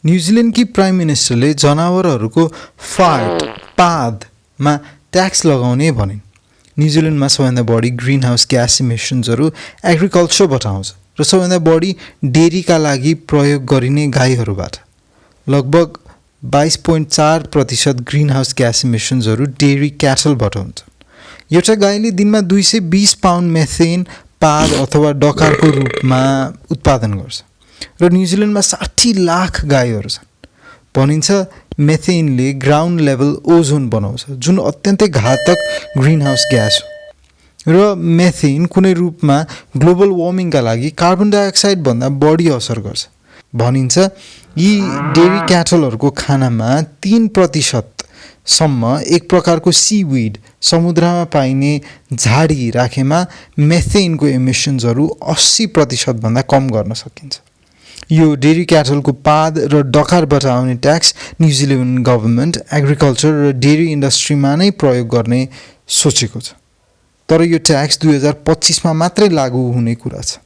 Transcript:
न्युजिल्यान्डकी prime मिनिस्टरले जनावरहरूको fart पादमा tax लगाउने भनिन्। न्युजिल्यान्डमा सबैभन्दा बढी ग्रीन हाउस ग्यास इमिसन्सहरू एग्रिकल्चरबाट आउँछ र सबैभन्दा बढी डेरीका लागि प्रयोग गरिने गाईहरूबाट। लगभग 22.4% ग्रीन हाउस ग्यास इमिसन्सहरू डेरी क्याटलबाट हुन्छ। एउटा गाईले दिनमा 220 पाउन्ड मेथेन पाद अथवा डकारको रूपमा उत्पादन गर्छ र न्युजिल्यान्डमा 60 लाख गाईहरू छन्। भनिन्छ मेथेनले ग्राउन्ड लेभल ओजोन बनाउँछ, जुन अत्यन्तै घातक ग्रीन हाउस ग्यास हो र मेथेन कुनै रूपमा ग्लोबल वार्मिङका लागि कार्बन डाइअक्साइड भन्दा बढी असर गर्छ। भनिन्छ यी डेरी क्याटलहरूको खानामा 3% सम्म एक प्रकारको सीवीड समुद्रमा पाइने झाडी राखेमा मेथेनको इमिसन्सहरू 80% भन्दा कम गर्न सकिन्छ। यो डेरी क्याटलको पाद र डकारबाट आउने ट्याक्स न्युजिल्यान्ड गभर्मेन्ट एग्रिकल्चर र डेरी इन्डस्ट्रीमा नै प्रयोग गर्ने सोचेको छ, तर यो ट्याक्स 2025 मा मात्रै लागू हुने कुरा छ।